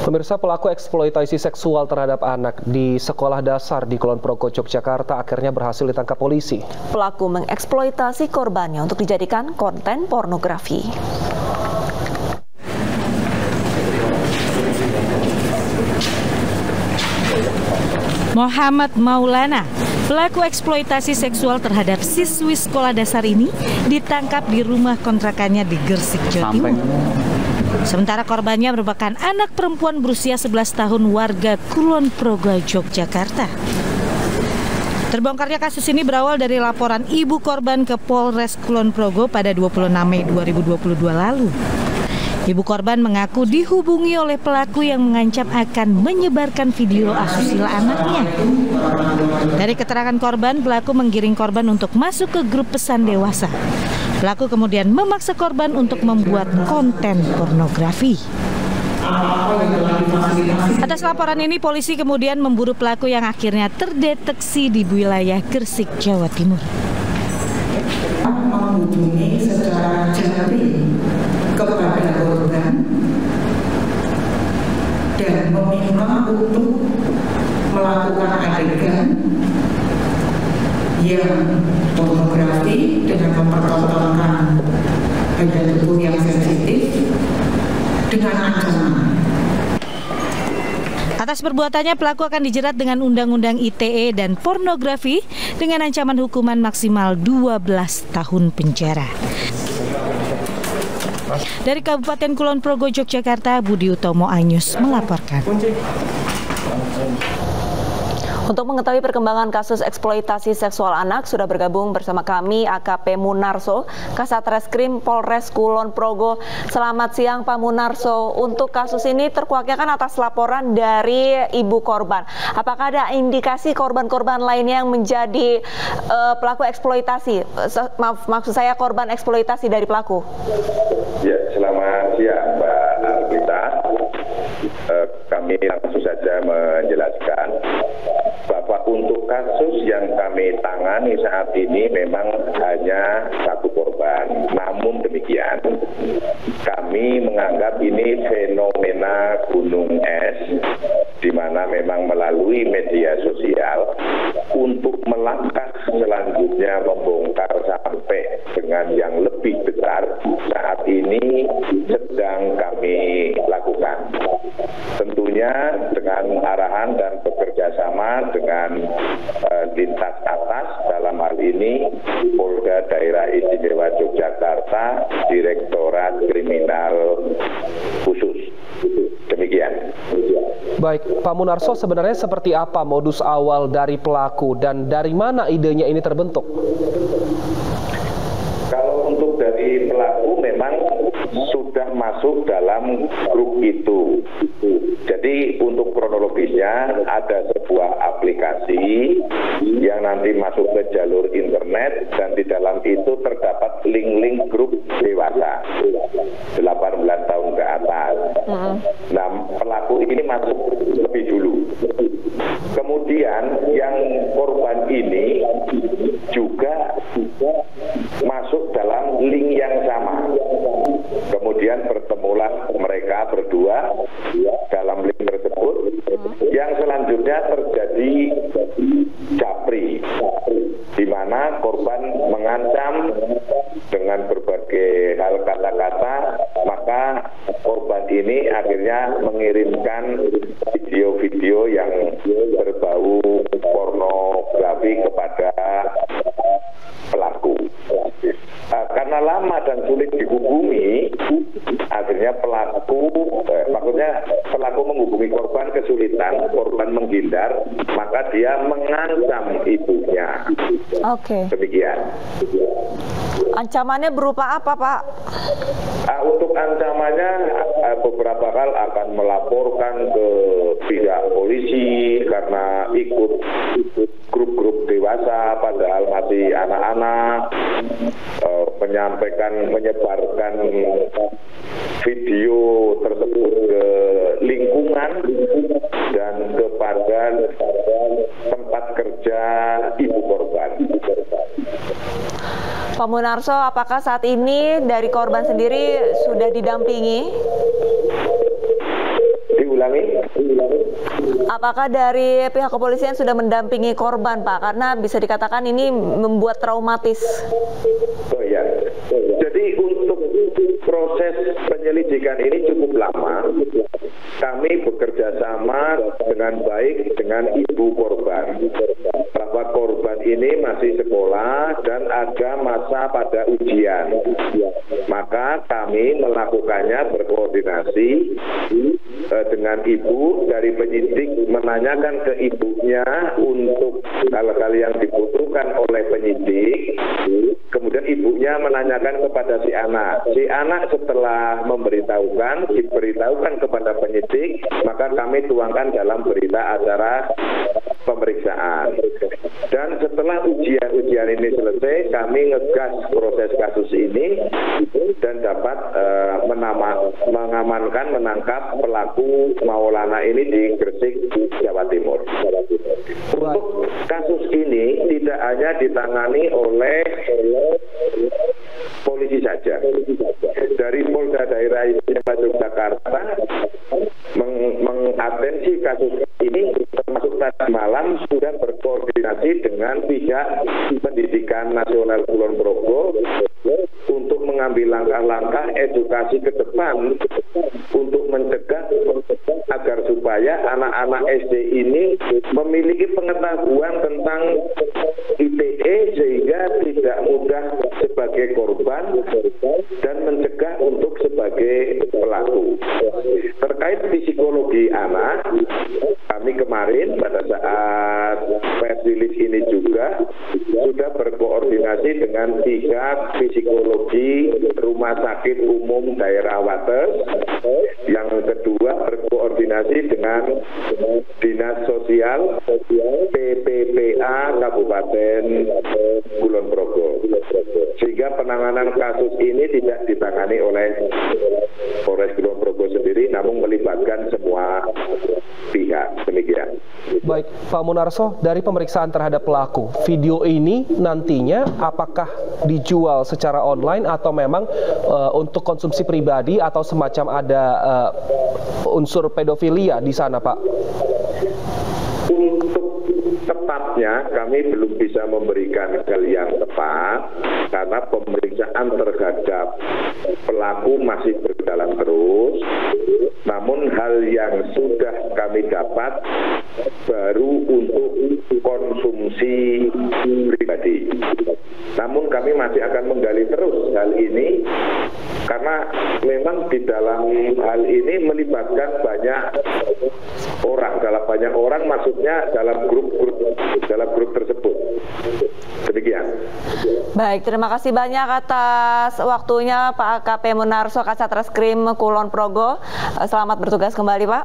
Pemirsa, pelaku eksploitasi seksual terhadap anak di sekolah dasar di Kulon Progo, Yogyakarta akhirnya berhasil ditangkap polisi. Pelaku mengeksploitasi korbannya untuk dijadikan konten pornografi. Muhammad Maulana, pelaku eksploitasi seksual terhadap siswi sekolah dasar ini ditangkap di rumah kontrakannya di Gresik, Jawa Timur. Sementara korbannya merupakan anak perempuan berusia 11 tahun warga Kulon Progo, Yogyakarta. Terbongkarnya kasus ini berawal dari laporan ibu korban ke Polres Kulon Progo pada 26 Mei 2022 lalu. Ibu korban mengaku dihubungi oleh pelaku yang mengancam akan menyebarkan video asusila anaknya. Dari keterangan korban, pelaku menggiring korban untuk masuk ke grup pesan dewasa. Pelaku kemudian memaksa korban untuk membuat konten pornografi. Atas laporan ini, polisi kemudian memburu pelaku yang akhirnya terdeteksi di wilayah Gresik, Jawa Timur. Menghubungi secara daring kepada korban dan meminta untuk melakukan adegan yang pornografi dengan mempertontonkan bagian tubuh yang sensitif dengan ancaman. Atas perbuatannya, pelaku akan dijerat dengan Undang-Undang ITE dan pornografi dengan ancaman hukuman maksimal 12 tahun penjara. Dari Kabupaten Kulon Progo, Yogyakarta, Budi Utomo Anyus melaporkan. Untuk mengetahui perkembangan kasus eksploitasi seksual anak, sudah bergabung bersama kami AKP Munarso, Kasat Reskrim Polres Kulon Progo. Selamat siang Pak Munarso. Untuk kasus ini terkuaknya kan atas laporan dari ibu korban. Apakah ada indikasi korban-korban lainnya yang menjadi pelaku eksploitasi? Maksud saya korban eksploitasi dari pelaku. Ya, selamat siang Mbak Alvita. Kami langsung saja menjelaskan bahwa untuk kasus yang kami tangani saat ini memang hanya satu korban. Namun demikian, kami menganggap ini fenomena gunung es, di mana memang melalui media sosial untuk melangkah selanjutnya membongkar sampai dengan yang lebih besar, saat ini sedang kami lakukan. Tentunya dengan arahan dan bekerja sama dengan lintas atas, dalam hal ini Polda Daerah Istimewa Yogyakarta, Direktorat Kriminal Khusus. Demikian. Baik, Pak Munarso, sebenarnya seperti apa modus awal dari pelaku dan dari mana idenya ini terbentuk? Kalau untuk dari pelaku memang sudah masuk dalam grup itu. Jadi untuk kronologisnya ada sebuah aplikasi yang nanti masuk ke jalur internet dan di dalam itu terdapat link-link grup dewasa 18 tahun ke atas. Nah, pelaku ini masuk lebih dulu. Kemudian yang korban ini juga masuk dalam link yang sama. Kemudian bertemulah mereka berdua dalam link tersebut. Yang selanjutnya terjadi japri, di mana korban mengancam dengan berbagai hal kata-kata, maka korban ini akhirnya mengirimkan video-video yang berbau pornografi kepada pelaku. Karena lama dan sulit dihubungi, akhirnya pelaku menghubungi korban kesulitan, korban menghindar, maka dia mengancam ibunya. Oke. Demikian. Ancamannya berupa apa, Pak? Untuk ancamannya beberapa hal akan melaporkan ke pihak polisi karena ikut grup-grup dewasa padahal masih anak-anak, menyebarkan video tersebut ke lingkungan dan kepada tempat kerja ibu korban. Pak Munarso, apakah saat ini dari korban sendiri sudah didampingi? Diulangi. Apakah dari pihak kepolisian sudah mendampingi korban, Pak? Karena bisa dikatakan ini membuat traumatis. Oh ya. Jadi untuk proses penyelidikan ini cukup lama. Kami bekerja sama dengan baik dengan ibu korban. Bahwa korban ini masih sekolah dan ada masa pada ujian. Maka kami melakukannya berkoordinasi dengan ibu, dari penyidik menanyakan ke ibunya untuk hal-hal yang dibutuhkan oleh penyidik. Kemudian ibunya menanyakan kepada si anak. Si anak setelah diberitahukan kepada penyidik, maka kami tuangkan dalam berita acara pemeriksaan. Dan setelah ujian ini selesai, kami ngegas proses kasus ini dan dapat menangkap pelaku Maulana ini di Gresik, Jawa Timur. Untuk kasus ini tidak hanya ditangani oleh polisi saja. Dari Polda Daerah Istimewa Yogyakarta mengatensi kasus ini, termasuk tadi malam sudah berkoordinasi dengan pihak Pendidikan Nasional Kulon Progo untuk mengambil langkah-langkah edukasi ke depan untuk mencegah agar supaya anak-anak SD ini memiliki pengetahuan tentang ITE sehingga tidak mudah sebagai korban dan mencegah untuk sebagai pelaku. Terkait psikologi anak, kami kemarin pada saat press release ini juga sudah berkoordinasi dengan pihak psikologi Rumah Sakit Umum Daerah Wates. Yang kedua berkoordinasi dengan Dinas Sosial PPPA Kabupaten Kulon Progo, sehingga penanganan kasus ini tidak ditangani oleh Polres Kulon Progo sendiri, namun melibatkan semua pihak. Demikian. Baik, Pak Munarso, dari pemeriksaan terhadap pelaku, video ini nantinya apakah dijual secara online atau memang untuk konsumsi pribadi atau semacam ada unsur pedofilia di sana, Pak? Untuk tepatnya kami belum bisa memberikan hal yang tepat karena pemeriksaan terhadap pelaku masih berjalan terus. Namun hal yang sudah kami dapat baru untuk konsumsi pribadi. Namun kami masih akan menggali terus hal ini karena memang di dalam hal ini melibatkan banyak orang. Dalam banyak orang maksudnya dalam grup tersebut. Demikian. Baik, terima kasih banyak atas waktunya Pak AKP Munarso, Kasat Reskrim Kulon Progo. Selamat bertugas kembali, Pak.